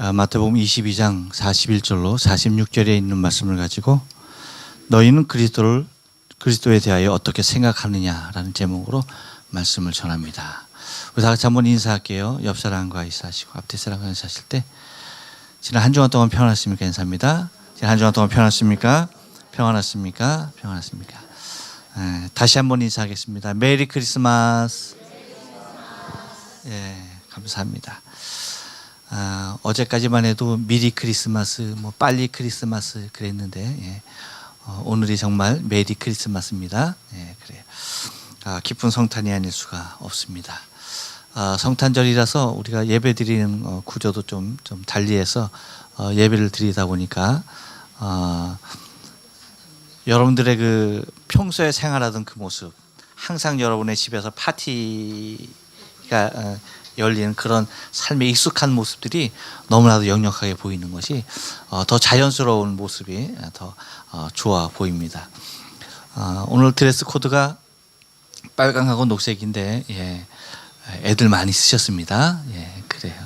마태복음 22장 41절로 46절에 있는 말씀을 가지고 너희는 그리스도에 대하여 어떻게 생각하느냐라는 제목으로 말씀을 전합니다. 우리 다 같이 한번 인사할게요. 옆 사람과 인사하시고 앞뒤 사람과 인사하실 때 지난 한 주간 동안 평안하십니까? 인사합니다. 지난 한 주간 동안 평안하십니까? 평안하십니까? 평안하십니까? 다시 한번 인사하겠습니다. 메리 크리스마스. 예, 감사합니다. 어제까지만 해도 미리 크리스마스, 빨리 크리스마스 그랬는데 예, 오늘이 정말 메리 크리스마스입니다. 예, 그래요. 기쁜 성탄이 아닐 수가 없습니다. 성탄절이라서 우리가 예배드리는 구조도 좀 달리해서 예배를 드리다 보니까 여러분들의 그 평소에 생활하던 그 모습, 항상 여러분의 집에서 파티가 열리는 그런 삶에 익숙한 모습들이 너무나도 역력하게 보이는 것이 더 자연스러운 모습이 더 좋아 보입니다. 오늘 드레스 코드가 빨강하고 녹색인데 예, 애들 많이 쓰셨습니다. 예, 그래요.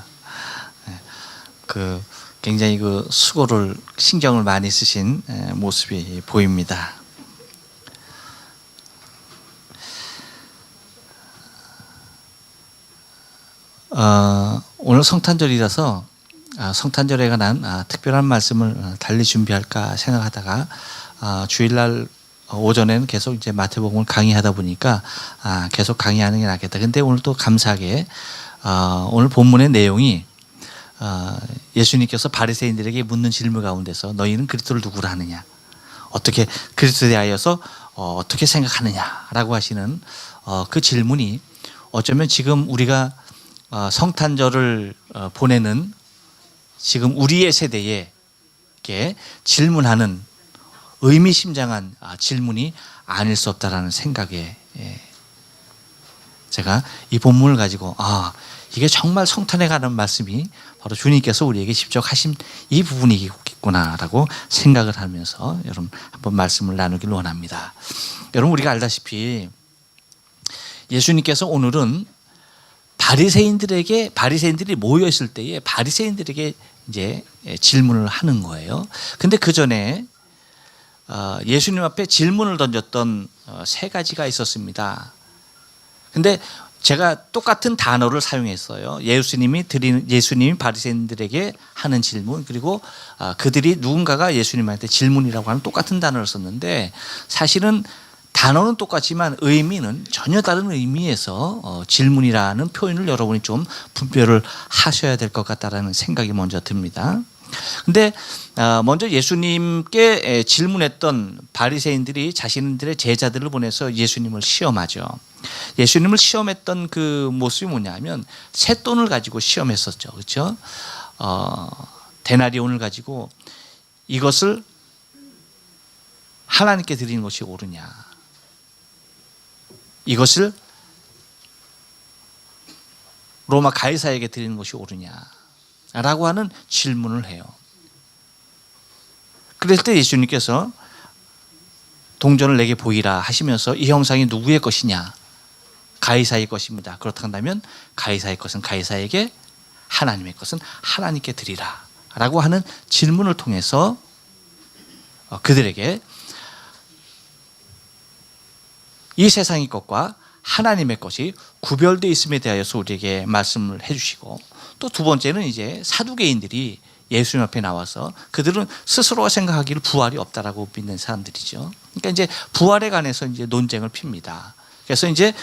예, 굉장히 수고를 신경을 많이 쓰신 모습이 보입니다. 오늘 성탄절이라서 성탄절에 관한 특별한 말씀을 달리 준비할까 생각하다가 주일날 오전에는 계속 이제 마태복음을 강의하다 보니까 계속 강의하는 게 낫겠다. 근데 오늘 또 감사하게 오늘 본문의 내용이 예수님께서 바리새인들에게 묻는 질문 가운데서 너희는 그리스도를 누구라 하느냐, 어떻게 그리스도에 대하여서 어떻게 생각하느냐라고 하시는 그 질문이 어쩌면 지금 우리가 성탄절을 보내는 지금 우리의 세대에 질문하는 의미심장한 질문이 아닐 수 없다라는 생각에 제가 이 본문을 가지고 이게 정말 성탄에 관한 말씀이 바로 주님께서 우리에게 직접 하신 이 부분이겠구나라고 생각을 하면서 여러분 한번 말씀을 나누길 원합니다. 여러분 우리가 알다시피 예수님께서 오늘은 바리새인들이 모여 있을 때에 바리새인들에게 이제 질문을 하는 거예요. 근데 그 전에 예수님 앞에 질문을 던졌던 세 가지가 있었습니다. 근데 제가 똑같은 단어를 사용했어요. 예수님이 바리새인들에게 하는 질문, 그리고 그들이 누군가가 예수님한테 질문이라고 하는 똑같은 단어를 썼는데 사실은 단어는 똑같지만 의미는 전혀 다른 의미에서 질문이라는 표현을 여러분이 좀 분별을 하셔야 될 것 같다라는 생각이 먼저 듭니다. 근데 먼저 예수님께 질문했던 바리새인들이 자신들의 제자들을 보내서 예수님을 시험하죠. 예수님을 시험했던 그 모습이 뭐냐면 쇳돈을 가지고 시험했었죠. 그렇죠? 데나리온을 가지고 이것을 하나님께 드리는 것이 옳으냐, 이것을 로마 가이사에게 드리는 것이 옳으냐라고 하는 질문을 해요. 그럴 때 예수님께서 동전을 내게 보이라 하시면서 이 형상이 누구의 것이냐, 가이사의 것입니다. 그렇다면 가이사의 것은 가이사에게, 하나님의 것은 하나님께 드리라 라고 하는 질문을 통해서 그들에게 이 세상의 것과 하나님의 것이 구별되어 있음에 대하여서 우리에게 말씀을 해주시고, 또 두 번째는 이제 사두개인들이 예수님 앞에 나와서 그들은 스스로가 생각하기를 부활이 없다라고 믿는 사람들이죠. 그러니까 이제 부활에 관해서 이제 논쟁을 핍니다. 그래서 이제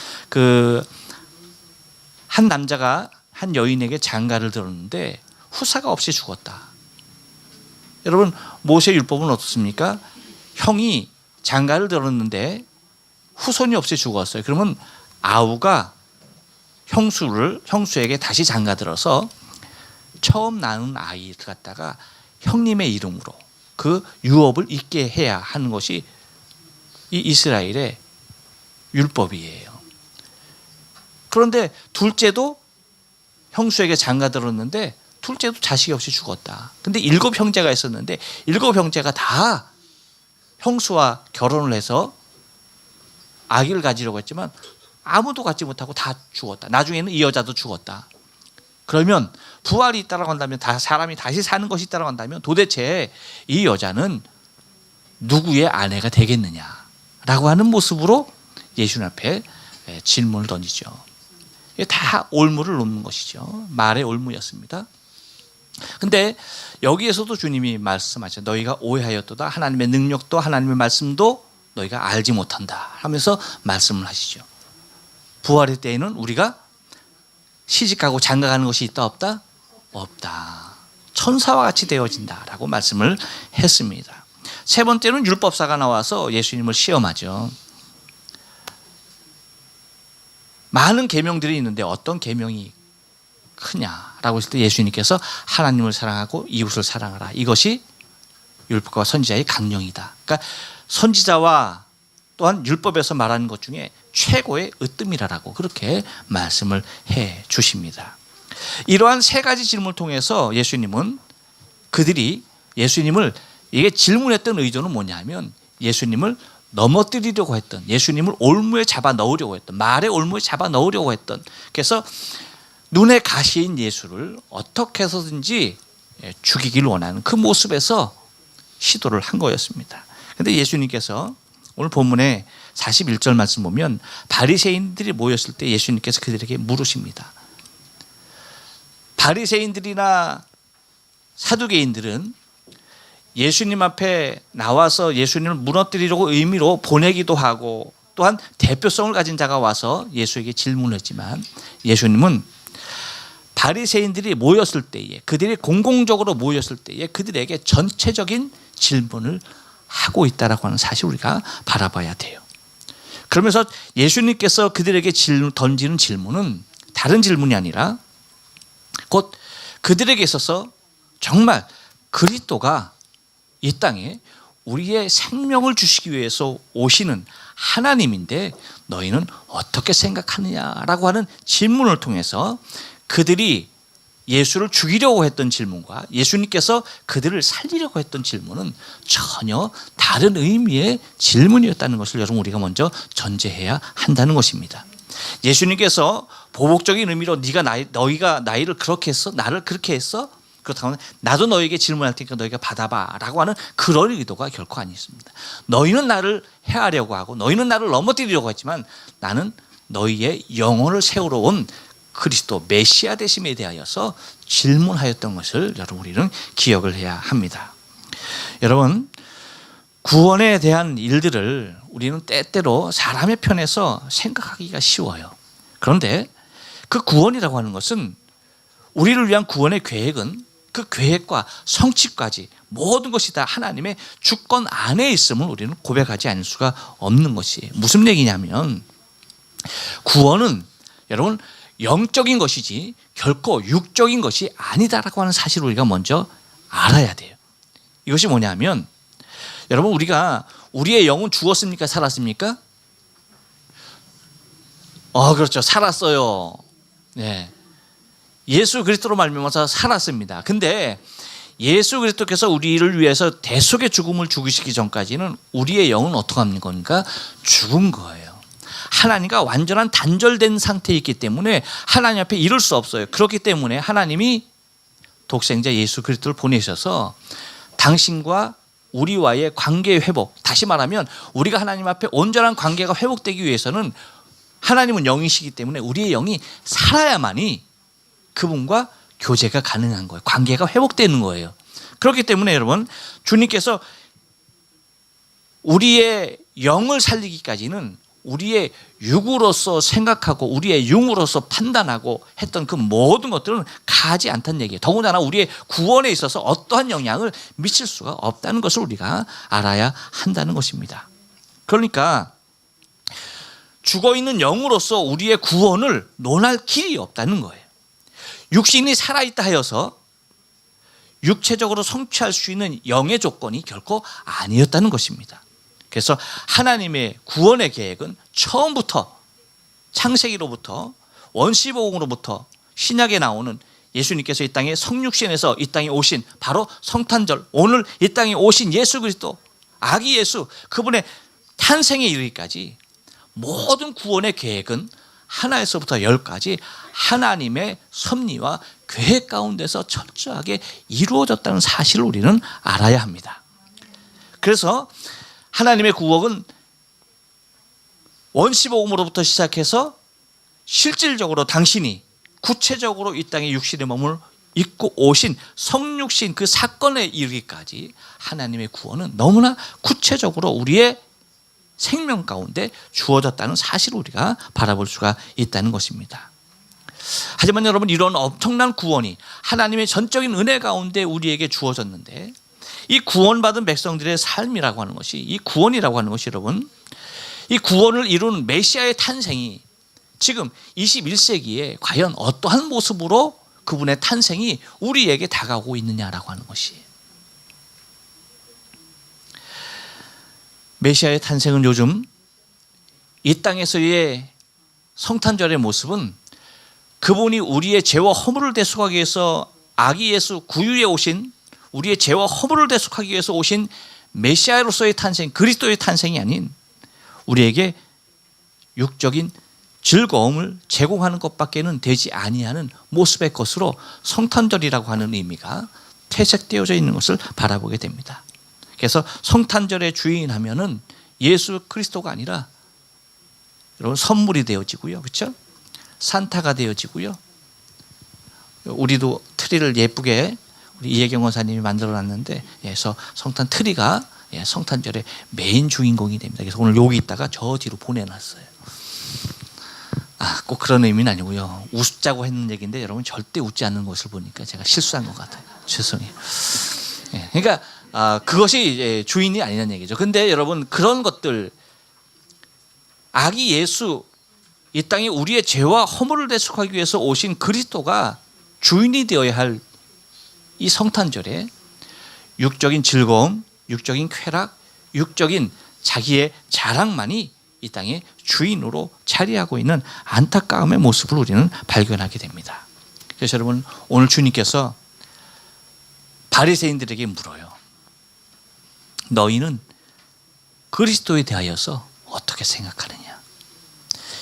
한 남자가 한 여인에게 장가를 들었는데 후사가 없이 죽었다. 여러분 모세 율법은 어떻습니까? 형이 장가를 들었는데 후손이 없이 죽었어요. 그러면 아우가 형수에게 다시 장가들어서 처음 낳은 아이를 갖다가 형님의 이름으로 그 유업을 잇게 해야 하는 것이 이 이스라엘의 율법이에요. 그런데 둘째도 형수에게 장가들었는데 둘째도 자식이 없이 죽었다. 근데 7 형제가 있었는데 7 형제가 다 형수와 결혼을 해서 아기를 가지려고 했지만 아무도 갖지 못하고 다 죽었다. 나중에는 이 여자도 죽었다. 그러면 부활이 있다라고 한다면, 사람이 다시 사는 것이 있다라고 한다면 도대체 이 여자는 누구의 아내가 되겠느냐라고 하는 모습으로 예수님 앞에 질문을 던지죠. 이게 다 올무를 놓는 것이죠. 말의 올무였습니다. 근데 여기에서도 주님이 말씀하죠. 너희가 오해하였도다. 하나님의 능력도 하나님의 말씀도 너희가 알지 못한다 하면서 말씀을 하시죠. 부활의 때에는 우리가 시집가고 장가가는 것이 있다 없다? 없다. 천사와 같이 되어진다라고 말씀을 했습니다. 세 번째는 율법사가 나와서 예수님을 시험하죠. 많은 계명들이 있는데 어떤 계명이 크냐라고 했을 때 예수님께서 하나님을 사랑하고 이웃을 사랑하라. 이것이 율법과 선지자의 강령이다. 그러니까 선지자와 또한 율법에서 말하는 것 중에 최고의 으뜸이라고 그렇게 말씀을 해 주십니다. 이러한 세 가지 질문을 통해서 예수님은 예수님을 이게 질문했던 의도는 뭐냐면 예수님을 넘어뜨리려고 했던, 예수님을 올무에 잡아 넣으려고 했던, 말의 올무에 잡아 넣으려고 했던, 그래서 눈에 가시인 예수를 어떻게 해서든지 죽이기를 원하는 그 모습에서 시도를 한 거였습니다. 그런데 예수님께서 오늘 본문에 41절 말씀 보면 바리새인들이 모였을 때 예수님께서 그들에게 물으십니다. 바리새인들이나 사두개인들은 예수님 앞에 나와서 예수님을 무너뜨리려고 의미로 보내기도 하고 또한 대표성을 가진 자가 와서 예수에게 질문을 했지만 예수님은 바리새인들이 모였을 때에, 그들이 공공적으로 모였을 때에 그들에게 전체적인 질문을 하고 있다라고 하는 사실을 우리가 바라봐야 돼요. 그러면서 예수님께서 그들에게 던지는 질문은 다른 질문이 아니라 곧 그들에게 있어서 정말 그리스도가 이 땅에 우리의 생명을 주시기 위해서 오시는 하나님인데 너희는 어떻게 생각하느냐라고 하는 질문을 통해서 그들이 예수를 죽이려고 했던 질문과 예수님께서 그들을 살리려고 했던 질문은 전혀 다른 의미의 질문이었다는 것을 여러분 우리가 먼저 전제해야 한다는 것입니다. 예수님께서 보복적인 의미로 너희가 나를 그렇게 했어? 나를 그렇게 했어? 그렇다면 나도 너에게 질문할 테니까 너희가 받아봐 라고 하는 그런 의도가 결코 아니었습니다. 너희는 나를 해하려고 하고 너희는 나를 넘어뜨리려고 했지만 나는 너희의 영혼을 세우러 온 그리스도 메시아 되심에 대하여서 질문하였던 것을 여러분 우리는 기억을 해야 합니다. 여러분 구원에 대한 일들을 우리는 때때로 사람의 편에서 생각하기가 쉬워요. 그런데 그 구원이라고 하는 것은 우리를 위한 구원의 계획은 그 계획과 성취까지 모든 것이 다 하나님의 주권 안에 있음을 우리는 고백하지 않을 수가 없는 것이에요. 무슨 얘기냐면 구원은 여러분 영적인 것이지 결코 육적인 것이 아니다라고 하는 사실을 우리가 먼저 알아야 돼요. 이것이 뭐냐면 여러분 우리가 우리의 영은 죽었습니까? 살았습니까? 그렇죠. 살았어요. 네. 예수 그리스도로 말미암아서 살았습니다. 근데 예수 그리스도께서 우리를 위해서 대속의 죽음을 죽으시기 전까지는 우리의 영은 어떻게 하는 겁니까? 죽은 거예요. 하나님과 완전한 단절된 상태에 있기 때문에 하나님 앞에 이룰 수 없어요. 그렇기 때문에 하나님이 독생자 예수 그리스도를 보내셔서 당신과 우리와의 관계의 회복, 다시 말하면 우리가 하나님 앞에 온전한 관계가 회복되기 위해서는 하나님은 영이시기 때문에 우리의 영이 살아야만이 그분과 교제가 가능한 거예요. 관계가 회복되는 거예요. 그렇기 때문에 여러분 주님께서 우리의 영을 살리기까지는 우리의 육으로서 생각하고 우리의 육으로서 판단하고 했던 그 모든 것들은 가지 않다는 얘기예요. 더군다나 우리의 구원에 있어서 어떠한 영향을 미칠 수가 없다는 것을 우리가 알아야 한다는 것입니다. 그러니까 죽어있는 영으로서 우리의 구원을 논할 길이 없다는 거예요. 육신이 살아있다 하여서 육체적으로 성취할 수 있는 영의 조건이 결코 아니었다는 것입니다. 그래서 하나님의 구원의 계획은 처음부터 창세기로부터 원시복음으로부터 신약에 나오는 예수님께서 이 땅에 성육신에서 이 땅에 오신 바로 성탄절, 오늘 이 땅에 오신 예수 그리스도 아기 예수 그분의 탄생에 이르기까지 모든 구원의 계획은 하나에서부터 열까지 하나님의 섭리와 계획 가운데서 철저하게 이루어졌다는 사실을 우리는 알아야 합니다. 그래서 하나님의 구원은 원시복음으로부터 시작해서 실질적으로 당신이 구체적으로 이 땅에 육신의 몸을 입고 오신 성육신 그 사건에 이르기까지 하나님의 구원은 너무나 구체적으로 우리의 생명 가운데 주어졌다는 사실을 우리가 바라볼 수가 있다는 것입니다. 하지만 여러분, 이런 엄청난 구원이 하나님의 전적인 은혜 가운데 우리에게 주어졌는데, 이 구원받은 백성들의 삶이라고 하는 것이, 이 구원이라고 하는 것이 여러분, 이 구원을 이룬 메시아의 탄생이 지금 21세기에 과연 어떠한 모습으로 그분의 탄생이 우리에게 다가오고 있느냐라고 하는 것이, 메시아의 탄생은 요즘 이 땅에서의 성탄절의 모습은 그분이 우리의 죄와 허물을 대속하기 위해서 아기 예수 구유에 오신, 우리의 죄와 허물을 대속하기 위해서 오신 메시아로서의 탄생, 그리스도의 탄생이 아닌 우리에게 육적인 즐거움을 제공하는 것밖에는 되지 아니하는 모습의 것으로 성탄절이라고 하는 의미가 퇴색되어져 있는 것을 바라보게 됩니다. 그래서 성탄절의 주인 하면은 예수 그리스도가 아니라 여러분 선물이 되어지고요, 그렇죠? 산타가 되어지고요. 우리도 트리를 예쁘게 우리 이혜경 원사님이 만들어놨는데, 그래서 성탄 트리가 성탄절의 메인 주인공이 됩니다. 그래서 오늘 여기 있다가 저 뒤로 보내놨어요. 꼭 그런 의미는 아니고요. 웃자고 했는 얘기인데 여러분 절대 웃지 않는 것을 보니까 제가 실수한 것 같아요. 죄송해요. 그러니까 그것이 주인이 아니라는 얘기죠. 근데 여러분, 그런 것들, 아기 예수, 이 땅에 우리의 죄와 허물을 대속하기 위해서 오신 그리스도가 주인이 되어야 할 이 성탄절에 육적인 즐거움, 육적인 쾌락, 육적인 자기의 자랑만이 이 땅의 주인으로 자리하고 있는 안타까움의 모습을 우리는 발견하게 됩니다. 그래서 여러분, 오늘 주님께서 바리새인들에게 물어요. 너희는 그리스도에 대하여서 어떻게 생각하느냐?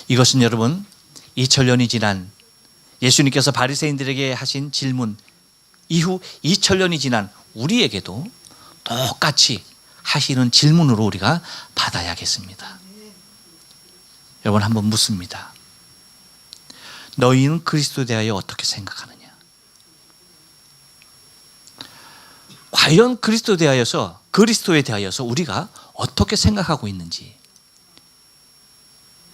이것은 여러분 2000년이 지난 예수님께서 바리새인들에게 하신 질문 이후 2000년이 지난 우리에게도 똑같이 하시는 질문으로 우리가 받아야겠습니다. 여러분, 한번 묻습니다. 너희는 그리스도에 대하여 어떻게 생각하느냐? 과연 그리스도에 대하여서 우리가 어떻게 생각하고 있는지,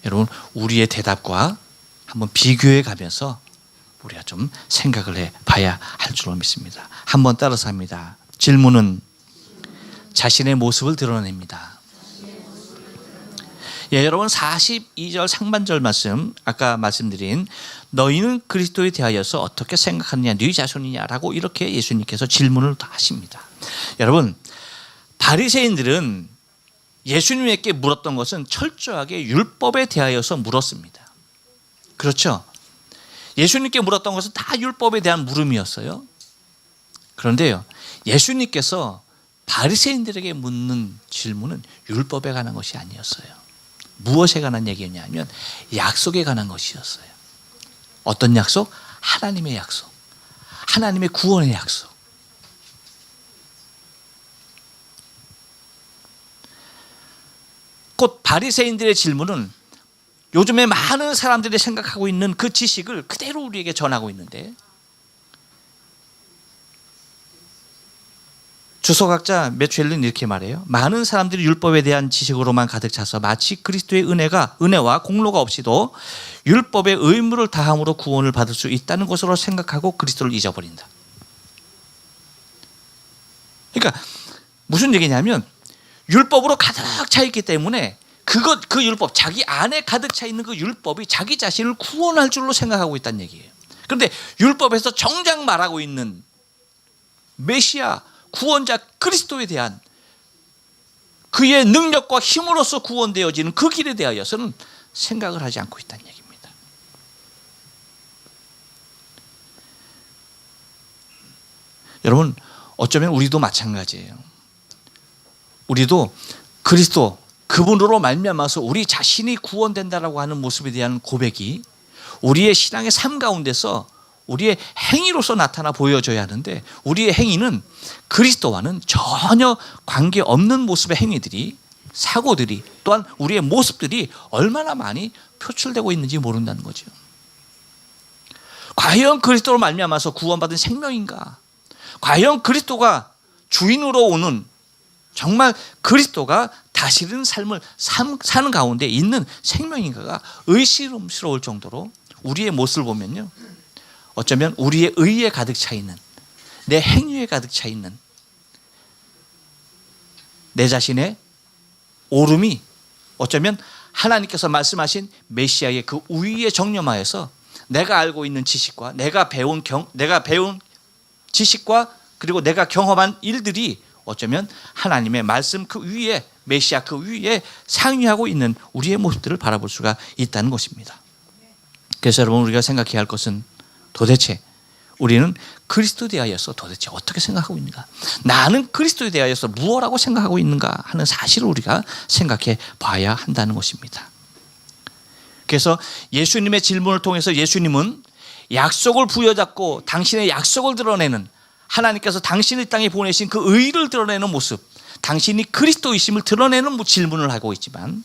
여러분 우리의 대답과 한번 비교해 가면서 우리가 좀 생각을 해봐야 할 줄로 믿습니다. 한번 따라서 합니다. 질문은 자신의 모습을 드러냅니다. 여러분 42절 상반절 말씀, 아까 말씀드린 너희는 그리스도에 대하여서 어떻게 생각하느냐, 네 자손이냐라고 이렇게 예수님께서 질문을 다 하십니다. 여러분, 바리새인들은 예수님에게 물었던 것은 철저하게 율법에 대하여서 물었습니다. 그렇죠? 예수님께 물었던 것은 다 율법에 대한 물음이었어요. 그런데요, 예수님께서 바리새인들에게 묻는 질문은 율법에 관한 것이 아니었어요. 무엇에 관한 얘기였냐면 약속에 관한 것이었어요. 어떤 약속? 하나님의 약속, 하나님의 구원의 약속. 곧 바리새인들의 질문은 요즘에 많은 사람들이 생각하고 있는 그 지식을 그대로 우리에게 전하고 있는데, 주석학자 매튜엘은 이렇게 말해요. 많은 사람들이 율법에 대한 지식으로만 가득 차서 마치 그리스도의 은혜와 공로가 없이도 율법의 의무를 다함으로 구원을 받을 수 있다는 것으로 생각하고 그리스도를 잊어버린다. 그러니까 무슨 얘기냐면 율법으로 가득 차 있기 때문에 그 율법, 자기 안에 가득 차 있는 그 율법이 자기 자신을 구원할 줄로 생각하고 있다는 얘기예요. 그런데 율법에서 정작 말하고 있는 메시아, 구원자 그리스도에 대한 그의 능력과 힘으로써 구원되어지는 그 길에 대하여서는 생각을 하지 않고 있다는 얘기입니다. 여러분, 어쩌면 우리도 마찬가지예요. 우리도 그리스도, 그분으로 말미암아서 우리 자신이 구원된다라고 하는 모습에 대한 고백이 우리의 신앙의 삶 가운데서 우리의 행위로서 나타나 보여져야 하는데, 우리의 행위는 그리스도와는 전혀 관계없는 모습의 행위들이, 사고들이, 또한 우리의 모습들이 얼마나 많이 표출되고 있는지 모른다는 거죠. 과연 그리스도로 말미암아서 구원받은 생명인가? 과연 그리스도가 주인으로 오는, 정말 그리스도가 다스리는 삶을 사는 가운데 있는 생명인가가 의심스러울 정도로 우리의 모습을 보면요, 어쩌면 우리의 의에 가득 차 있는, 내 행위에 가득 차 있는 내 자신의 오름이 어쩌면 하나님께서 말씀하신 메시아의 그 우위에 정념하여서 내가 알고 있는 지식과 내가 배운 지식과 그리고 내가 경험한 일들이 어쩌면 하나님의 말씀 그 위에, 메시아 그 위에 상위하고 있는 우리의 모습들을 바라볼 수가 있다는 것입니다. 그래서 여러분, 우리가 생각해야 할 것은 도대체 우리는 그리스도에 대하여서 도대체 어떻게 생각하고 있는가? 나는 그리스도에 대하여서 무엇라고 생각하고 있는가 하는 사실을 우리가 생각해 봐야 한다는 것입니다. 그래서 예수님의 질문을 통해서 예수님은 약속을 부여잡고 당신의 약속을 드러내는, 하나님께서 당신을 이 땅에 보내신 그 의를 드러내는 모습, 당신이 그리스도이심을 드러내는 질문을 하고 있지만,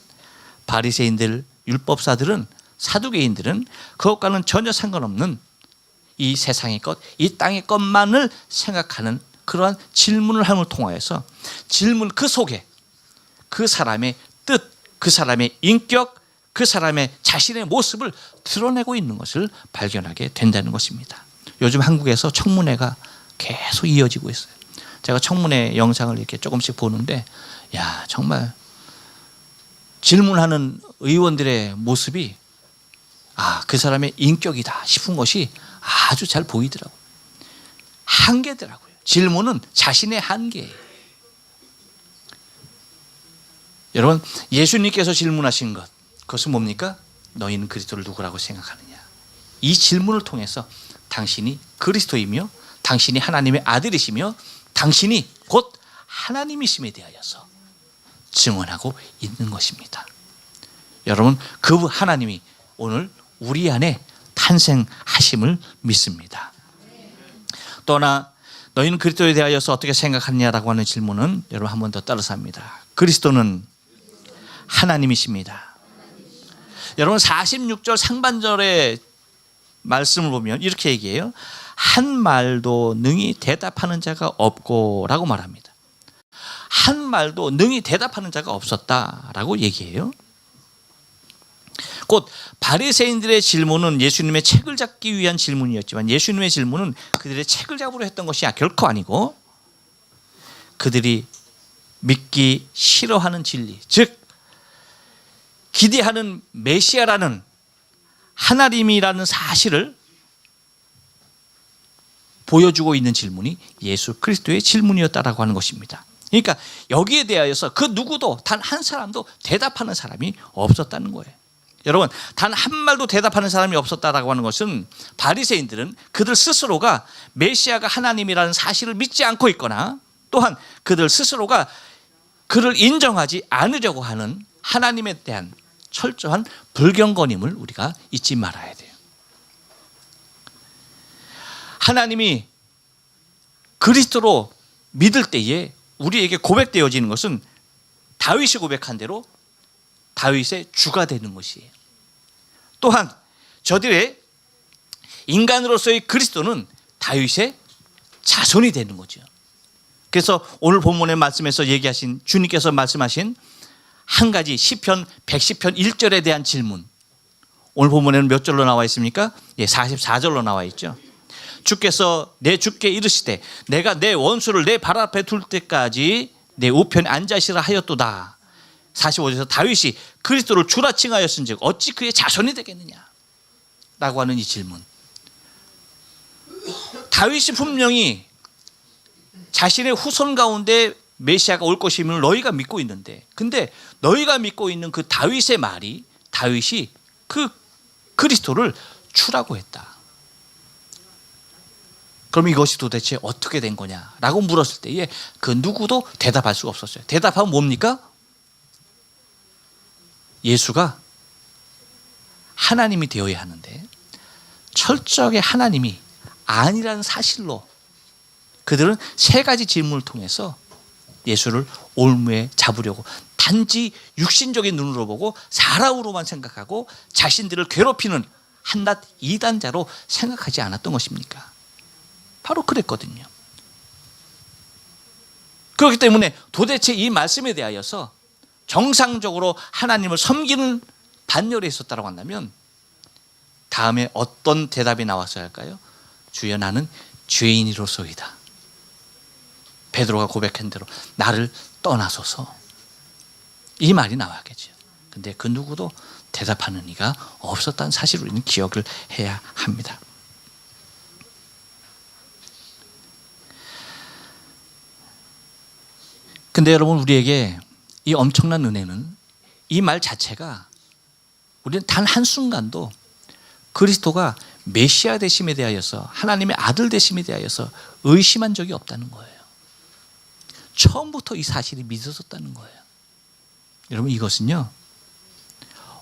바리새인들, 율법사들은, 사두개인들은 그것과는 전혀 상관없는 이 세상의 것, 이 땅의 것만을 생각하는 그러한 질문을 함을 통하여서 질문 그 속에 그 사람의 뜻, 그 사람의 인격, 그 사람의 자신의 모습을 드러내고 있는 것을 발견하게 된다는 것입니다. 요즘 한국에서 청문회가 계속 이어지고 있어요. 제가 청문회 영상을 이렇게 조금씩 보는데, 야, 정말 질문하는 의원들의 모습이 그 사람의 인격이다 싶은 것이 아주 잘 보이더라고요. 한계더라고요. 질문은 자신의 한계예요. 여러분, 예수님께서 질문하신 것, 그것은 뭡니까? 너희는 그리스도를 누구라고 생각하느냐? 이 질문을 통해서 당신이 그리스도이며 당신이 하나님의 아들이시며 당신이 곧 하나님이심에 대하여서 증언하고 있는 것입니다. 여러분, 그 하나님이 오늘 우리 안에 탄생하심을 믿습니다. 또나 너희는 그리스도에 대하여서 어떻게 생각하느냐라고 하는 질문은 여러분 한 번 더 따라서 합니다. 그리스도는 하나님이십니다. 여러분, 46절 상반절의 말씀을 보면 이렇게 얘기해요. 한 말도 능히 대답하는 자가 없고 라고 말합니다. 한 말도 능히 대답하는 자가 없었다라고 얘기해요. 곧 바리새인들의 질문은 예수님의 책을 잡기 위한 질문이었지만, 예수님의 질문은 그들의 책을 잡으려 했던 것이 결코 아니고 그들이 믿기 싫어하는 진리, 즉 기대하는 메시아라는 하나님이라는 사실을 보여주고 있는 질문이 예수 그리스도의 질문이었다라고 하는 것입니다. 그러니까 여기에 대하여서 그 누구도 단 한 사람도 대답하는 사람이 없었다는 거예요. 여러분, 단 한 말도 대답하는 사람이 없었다라고 하는 것은 바리새인들은 그들 스스로가 메시아가 하나님이라는 사실을 믿지 않고 있거나, 또한 그들 스스로가 그를 인정하지 않으려고 하는 하나님에 대한 철저한 불경건임을 우리가 잊지 말아야 돼요. 하나님이 그리스도로 믿을 때에 우리에게 고백되어지는 것은 다윗이 고백한 대로 다윗의 주가 되는 것이에요. 또한 저들의 인간으로서의 그리스도는 다윗의 자손이 되는 거죠. 그래서 오늘 본문의 말씀에서 얘기하신, 주님께서 말씀하신 한 가지 시편 110편 1절에 대한 질문, 오늘 본문에는 몇 절로 나와 있습니까? 44절로 나와 있죠. 주께서 내 주께 이르시되 내가 내 원수를 내 발 앞에 둘 때까지 내 우편에 앉으시라 하였도다. 45절에서 다윗이 그리스도를 주라 칭하였은즉 어찌 그의 자손이 되겠느냐 라고 하는 이 질문. 다윗이 분명히 자신의 후손 가운데 메시아가 올 것임을 너희가 믿고 있는데, 근데 너희가 믿고 있는 그 다윗의 말이, 다윗이 그 그리스도를 주라고 했다. 그럼 이것이 도대체 어떻게 된 거냐라고 물었을 때에 그 누구도 대답할 수가 없었어요. 대답하면 뭡니까? 예수가 하나님이 되어야 하는데 철저하게 하나님이 아니라는 사실로 그들은 세 가지 질문을 통해서 예수를 올무에 잡으려고 단지 육신적인 눈으로 보고 사람으로만 생각하고 자신들을 괴롭히는 한낱 이단자로 생각하지 않았던 것입니까? 바로 그랬거든요. 그렇기 때문에 도대체 이 말씀에 대하여서 정상적으로 하나님을 섬기는 반열에 있었다고 한다면 다음에 어떤 대답이 나왔어야 할까요? 주여 나는 죄인이로소이다. 베드로가 고백한 대로 나를 떠나소서, 이 말이 나와야겠죠. 근데 그 누구도 대답하는 이가 없었다는 사실을 우리는 기억을 해야 합니다. 근데 여러분, 우리에게 이 엄청난 은혜는 이 말 자체가 우리는 단 한순간도 그리스도가 메시아 되심에 대하여서, 하나님의 아들 되심에 대하여서 의심한 적이 없다는 거예요. 처음부터 이 사실이 믿어졌다는 거예요. 여러분, 이것은요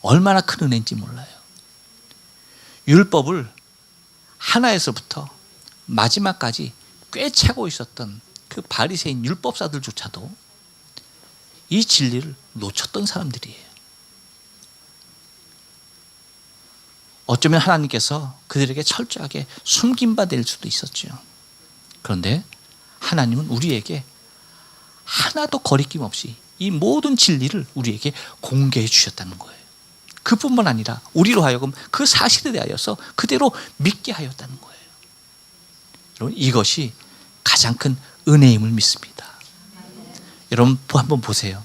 얼마나 큰 은혜인지 몰라요. 율법을 하나에서부터 마지막까지 꿰차고 있었던 그 바리새인 율법사들조차도 이 진리를 놓쳤던 사람들이에요. 어쩌면 하나님께서 그들에게 철저하게 숨긴 바 될 수도 있었죠. 그런데 하나님은 우리에게 하나도 거리낌 없이 이 모든 진리를 우리에게 공개해 주셨다는 거예요. 그뿐만 아니라 우리로 하여금 그 사실에 대하여서 그대로 믿게 하였다는 거예요. 여러분, 이것이 가장 큰 은혜임을 믿습니다. 여러분, 한번 보세요.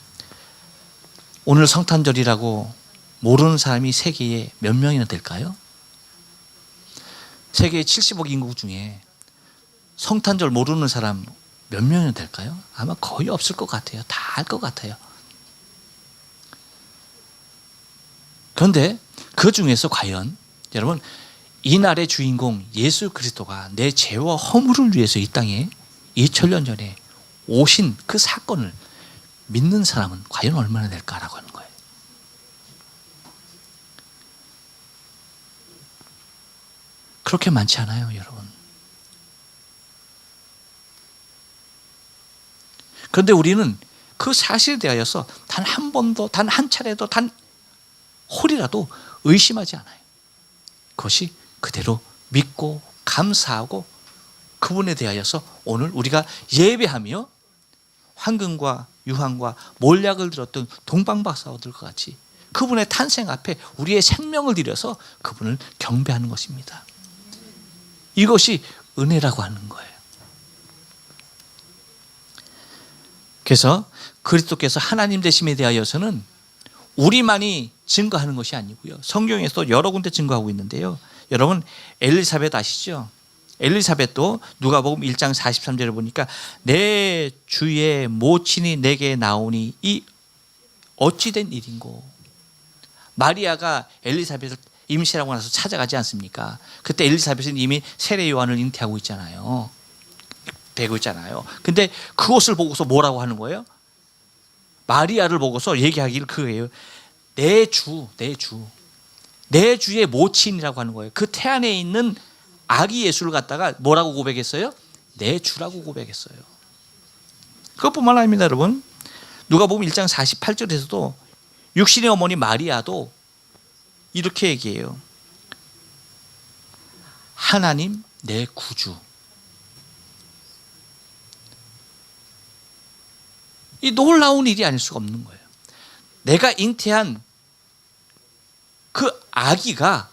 오늘 성탄절이라고 모르는 사람이 세계에 몇 명이나 될까요? 세계 70억 인구 중에 성탄절 모르는 사람 몇 명이나 될까요? 아마 거의 없을 것 같아요. 다 알 것 같아요. 그런데 그 중에서 과연 여러분, 이날의 주인공 예수 그리스도가 내 죄와 허물을 위해서 이 땅에 2000년 전에 오신 그 사건을 믿는 사람은 과연 얼마나 될까라고 하는 거예요. 그렇게 많지 않아요, 여러분. 그런데 우리는 그 사실에 대하여서 단 한 번도, 단 한 차례도, 단 홀이라도 의심하지 않아요. 그것이 그대로 믿고 감사하고 그분에 대하여서 오늘 우리가 예배하며 황금과 유황과 몰약을 들었던 동방박사들과 같이 그분의 탄생 앞에 우리의 생명을 들여서 그분을 경배하는 것입니다. 이것이 은혜라고 하는 거예요. 그래서 그리스도께서 하나님 되심에 대하여서는 우리만이 증거하는 것이 아니고요. 성경에서 여러 군데 증거하고 있는데요. 여러분, 엘리사벳 아시죠? 엘리사벳도 누가복음 1장 43절에 보니까 내 주의 모친이 내게 나오니 이 어찌된 일인고. 마리아가 엘리사벳을 임신하고 나서 찾아가지 않습니까? 그때 엘리사벳은 이미 세례 요한을 잉태하고 있잖아요. 되고 있잖아요. 근데 그것을 보고서 뭐라고 하는 거예요? 마리아를 보고서 얘기하기를 그거예요. 내 주의 모친이라고 하는 거예요. 그 태안에 있는 아기 예수를 갖다가 뭐라고 고백했어요? 내 주라고 고백했어요. 그것뿐만 아닙니다, 여러분. 누가복음 1장 48절에서도 육신의 어머니 마리아도 이렇게 얘기해요. 하나님 내 구주. 이 놀라운 일이 아닐 수가 없는 거예요. 내가 잉태한 그 아기가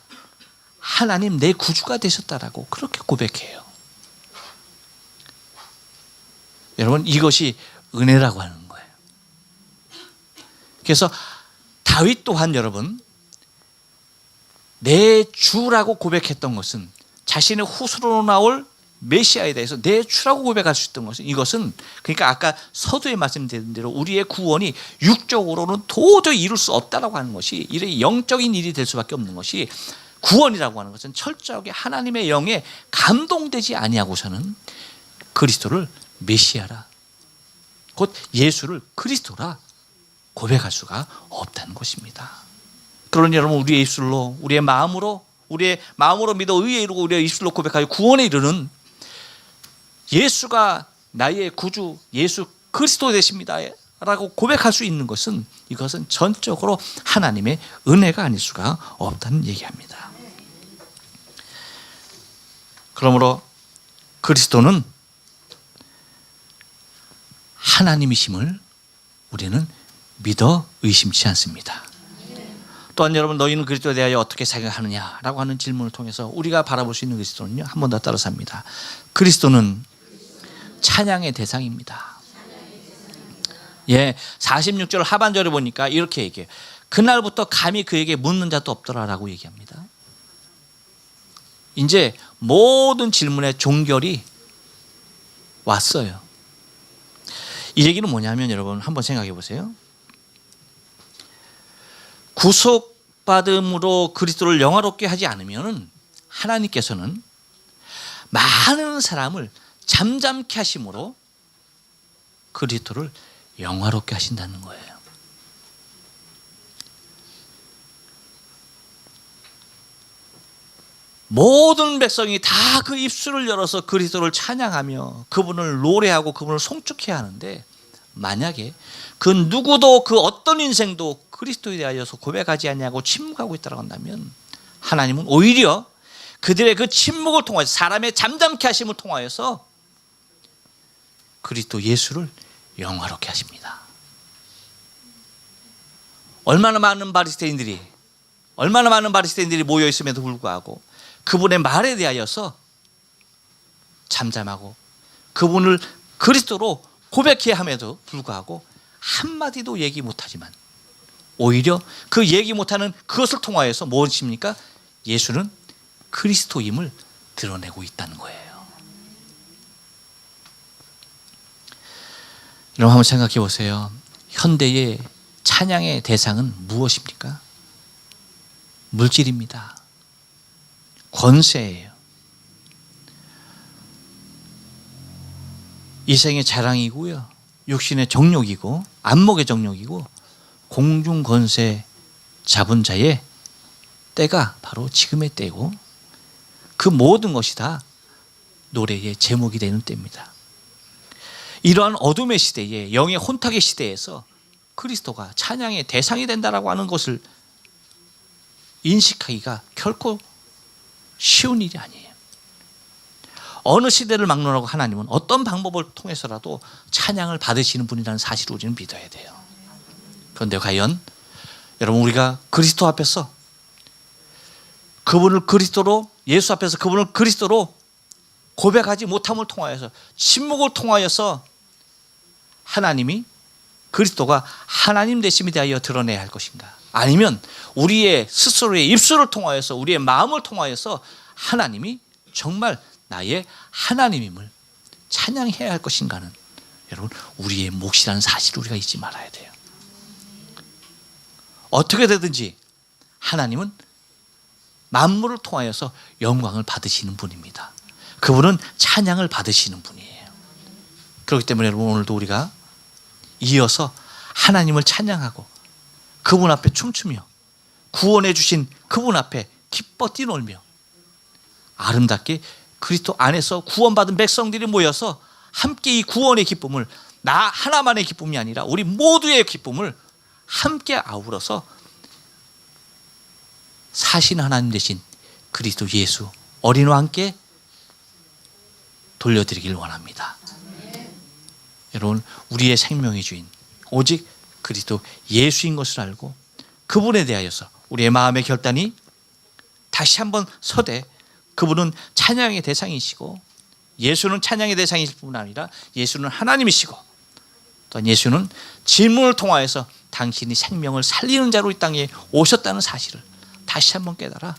하나님 내 구주가 되셨다라고 그렇게 고백해요. 여러분, 이것이 은혜라고 하는 거예요. 그래서 다윗 또한 여러분, 내 주라고 고백했던 것은 자신의 후손으로 나올 메시아에 대해서 내 주라고 고백할 수 있던 것은, 이것은 그러니까 아까 서두에 말씀드린 대로 우리의 구원이 육적으로는 도저히 이룰 수 없다라고 하는 것이, 이런 영적인 일이 될 수밖에 없는 것이, 구원이라고 하는 것은 철저하게 하나님의 영에 감동되지 아니하고서는 그리스도를 메시아라, 곧 예수를 그리스도라 고백할 수가 없다는 것입니다. 그러니 여러분, 우리의 입술로, 우리의 마음으로 믿어 의에 이르고 우리의 입술로 고백하여 구원에 이르는 예수가 나의 구주, 예수 그리스도 되십니다 라고 고백할 수 있는 것은, 이것은 전적으로 하나님의 은혜가 아닐 수가 없다는 얘기합니다. 그러므로 그리스도는 하나님이심을 우리는 믿어 의심치 않습니다. 또한 여러분, 너희는 그리스도에 대하여 어떻게 생각하느냐라고 하는 질문을 통해서 우리가 바라볼 수 있는 그리스도는요, 한 번 더 따라서 합니다. 그리스도는 찬양의 대상입니다. 46절 하반절에 보니까 이렇게 얘기해요. 그날부터 감히 그에게 묻는 자도 없더라라고 얘기합니다. 이제 모든 질문의 종결이 왔어요. 이 얘기는 뭐냐면, 여러분 한번 생각해 보세요. 구속받음으로 그리스도를 영화롭게 하지 않으면 하나님께서는 많은 사람을 잠잠케 하심으로 그리스도를 영화롭게 하신다는 거예요. 모든 백성이 다 그 입술을 열어서 그리스도를 찬양하며 그분을 노래하고 그분을 송축해야 하는데, 만약에 그 누구도 그 어떤 인생도 그리스도에 대하여서 고백하지 않냐고 침묵하고 있다고 한다면, 하나님은 오히려 그들의 그 침묵을 통하여서, 사람의 잠잠케 하심을 통하여서 그리스도 예수를 영화롭게 하십니다. 얼마나 많은 바리새인들이 모여 있음에도 불구하고 그분의 말에 대하여서 잠잠하고 그분을 그리스도로 고백해야 함에도 불구하고 한마디도 얘기 못하지만, 오히려 그 얘기 못하는 그것을 통하여서 무엇입니까? 예수는 그리스도임을 드러내고 있다는 거예요. 여러분 한번 생각해 보세요. 현대의 찬양의 대상은 무엇입니까? 물질입니다. 권세예요. 이생의 자랑이고요, 육신의 정욕이고, 안목의 정욕이고, 공중 권세 잡은 자의 때가 바로 지금의 때고, 그 모든 것이 다 노래의 제목이 되는 때입니다. 이러한 어둠의 시대에, 영의 혼탁의 시대에서 그리스도가 찬양의 대상이 된다라고 하는 것을 인식하기가 결코 쉬운 일이 아니에요. 어느 시대를 막론하고 하나님은 어떤 방법을 통해서라도 찬양을 받으시는 분이라는 사실을 우리는 믿어야 돼요. 그런데 과연 여러분, 우리가 그리스도 앞에서 그분을 그리스도로, 예수 앞에서 그분을 그리스도로 고백하지 못함을 통하여서, 침묵을 통하여서 하나님이, 그리스도가 하나님 되심에 대하여 드러내야 할 것인가? 아니면 우리의 스스로의 입술을 통하여서, 우리의 마음을 통하여서 하나님이 정말 나의 하나님임을 찬양해야 할 것인가는, 여러분, 우리의 몫이라는 사실을 우리가 잊지 말아야 돼요. 어떻게 되든지 하나님은 만물을 통하여서 영광을 받으시는 분입니다. 그분은 찬양을 받으시는 분이에요. 그렇기 때문에 여러분, 오늘도 우리가 이어서 하나님을 찬양하고 그분 앞에 춤추며 구원해 주신 그분 앞에 기뻐 뛰놀며 아름답게 그리스도 안에서 구원받은 백성들이 모여서 함께 이 구원의 기쁨을, 나 하나만의 기쁨이 아니라 우리 모두의 기쁨을 함께 아우러서 사신 하나님 되신 그리스도 예수 어린이와 함께 돌려드리길 원합니다. 여러분, 우리의 생명의 주인 오직 그리스도 예수인 것을 알고 그분에 대하여서 우리의 마음의 결단이 다시 한번 서되, 그분은 찬양의 대상이시고, 예수는 찬양의 대상이실 뿐 아니라 예수는 하나님이시고, 또한 예수는 질문을 통하여서 당신이 생명을 살리는 자로 이 땅에 오셨다는 사실을 다시 한번 깨달아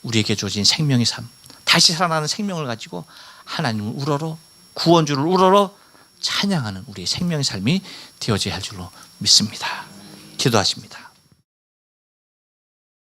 우리에게 주어진 생명의 삶, 다시 살아나는 생명을 가지고 하나님을 우러러, 구원주를 우러러 찬양하는 우리의 생명의 삶이 되어져야 할 줄로 믿습니다. 기도하십니다.